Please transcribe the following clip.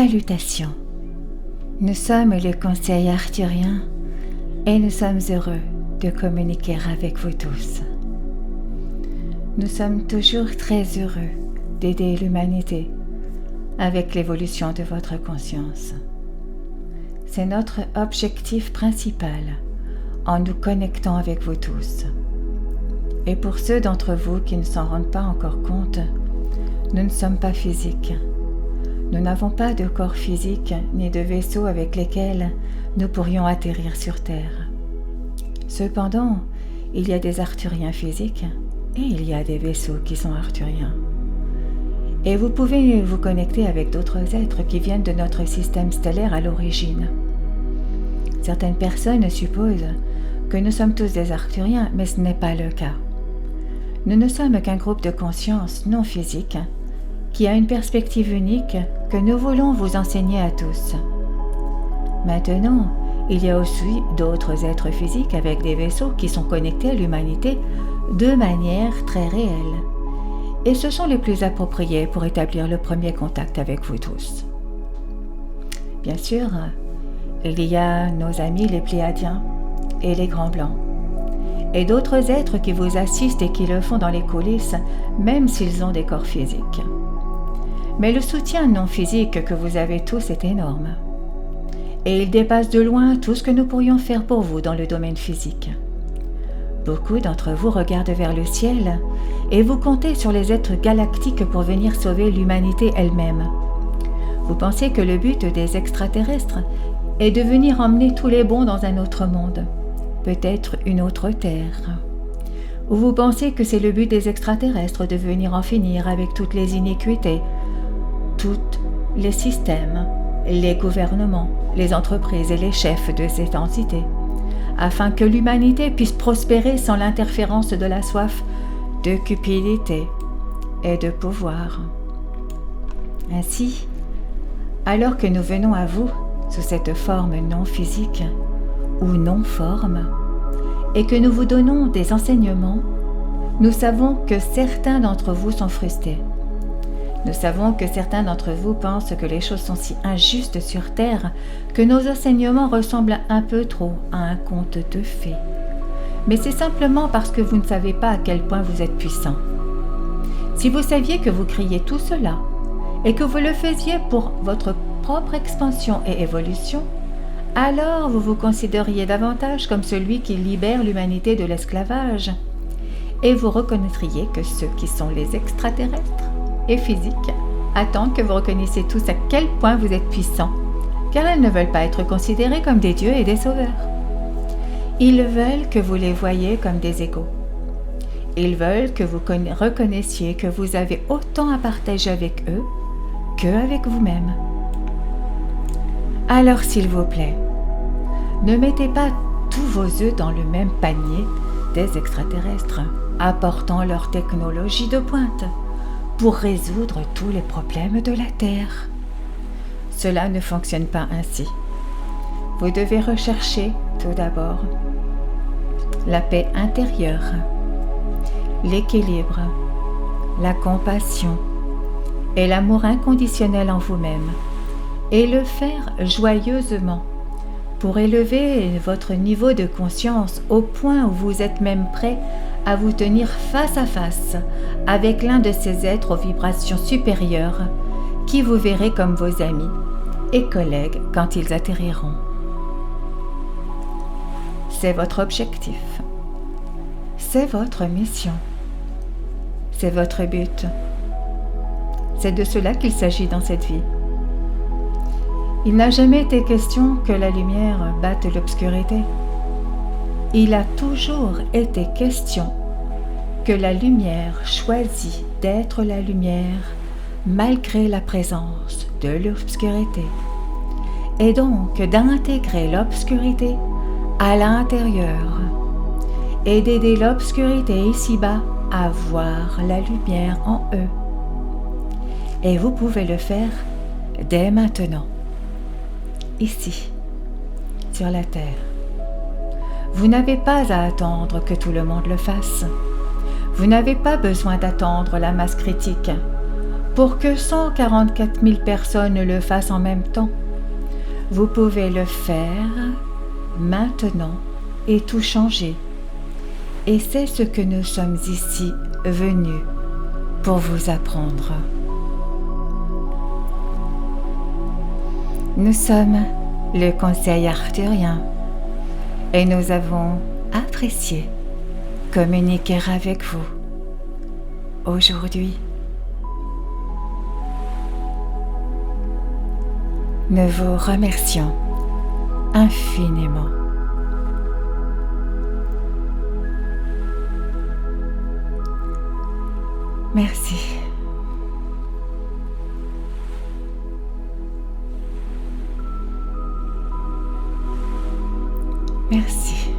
Salutations. Nous sommes le Conseil arthurien et nous sommes heureux de communiquer avec vous tous. Nous sommes toujours très heureux d'aider l'humanité avec l'évolution de votre conscience. C'est notre objectif principal en nous connectant avec vous tous. Et pour ceux d'entre vous qui ne s'en rendent pas encore compte, nous ne sommes pas physiques. Nous n'avons pas de corps physique ni de vaisseau avec lesquels nous pourrions atterrir sur Terre. Cependant, il y a des arthuriens physiques et il y a des vaisseaux qui sont arthuriens. Et vous pouvez vous connecter avec d'autres êtres qui viennent de notre système stellaire à l'origine. Certaines personnes supposent que nous sommes tous des arthuriens, mais ce n'est pas le cas. Nous ne sommes qu'un groupe de conscience non physique qui a une perspective unique que nous voulons vous enseigner à tous. Maintenant, il y a aussi d'autres êtres physiques avec des vaisseaux qui sont connectés à l'humanité de manière très réelle. Et ce sont les plus appropriés pour établir le premier contact avec vous tous. Bien sûr, il y a nos amis les Pléiadiens et les Grands Blancs, et d'autres êtres qui vous assistent et qui le font dans les coulisses, même s'ils ont des corps physiques. Mais le soutien non physique que vous avez tous est énorme. Et il dépasse de loin tout ce que nous pourrions faire pour vous dans le domaine physique. Beaucoup d'entre vous regardent vers le ciel et vous comptez sur les êtres galactiques pour venir sauver l'humanité elle-même. Vous pensez que le but des extraterrestres est de venir emmener tous les bons dans un autre monde, peut-être une autre terre. Ou vous pensez que c'est le but des extraterrestres de venir en finir avec toutes les iniquités, tous les systèmes, les gouvernements, les entreprises et les chefs de cette entité, afin que l'humanité puisse prospérer sans l'interférence de la soif de cupidité et de pouvoir. Ainsi, alors que nous venons à vous sous cette forme non physique ou non forme, et que nous vous donnons des enseignements, nous savons que certains d'entre vous sont frustrés. Nous savons que certains d'entre vous pensent que les choses sont si injustes sur Terre que nos enseignements ressemblent un peu trop à un conte de fées. Mais c'est simplement parce que vous ne savez pas à quel point vous êtes puissant. Si vous saviez que vous criez tout cela et que vous le faisiez pour votre propre expansion et évolution, alors vous vous considériez davantage comme celui qui libère l'humanité de l'esclavage et vous reconnaîtriez que ceux qui sont les extraterrestres et physiques attendent que vous reconnaissiez tous à quel point vous êtes puissants, car elles ne veulent pas être considérées comme des dieux et des sauveurs. Ils veulent que vous les voyiez comme des égaux. Ils veulent que vous reconnaissiez que vous avez autant à partager avec eux qu'avec vous-même. Alors s'il vous plaît, ne mettez pas tous vos œufs dans le même panier des extraterrestres, apportant leur technologie de pointe pour résoudre tous les problèmes de la Terre. Cela ne fonctionne pas ainsi. Vous devez rechercher, tout d'abord, la paix intérieure, l'équilibre, la compassion et l'amour inconditionnel en vous-même, et le faire joyeusement pour élever votre niveau de conscience au point où vous êtes même prêt à vous tenir face à face avec l'un de ces êtres aux vibrations supérieures qui vous verrez comme vos amis et collègues quand ils atterriront. C'est votre objectif. C'est votre mission. C'est votre but. C'est de cela qu'il s'agit dans cette vie. Il n'a jamais été question que la lumière batte l'obscurité. Il a toujours été question que la lumière choisit d'être la lumière malgré la présence de l'obscurité, et donc d'intégrer l'obscurité à l'intérieur et d'aider l'obscurité ici-bas à voir la lumière en eux. Et vous pouvez le faire dès maintenant, ici, sur la Terre. Vous n'avez pas à attendre que tout le monde le fasse. Vous n'avez pas besoin d'attendre la masse critique pour que 144 000 personnes le fassent en même temps. Vous pouvez le faire maintenant et tout changer. Et c'est ce que nous sommes ici venus pour vous apprendre. Nous sommes le Conseil arthurien et nous avons apprécié communiquer avec vous aujourd'hui. Nous vous remercions infiniment. Merci. Merci.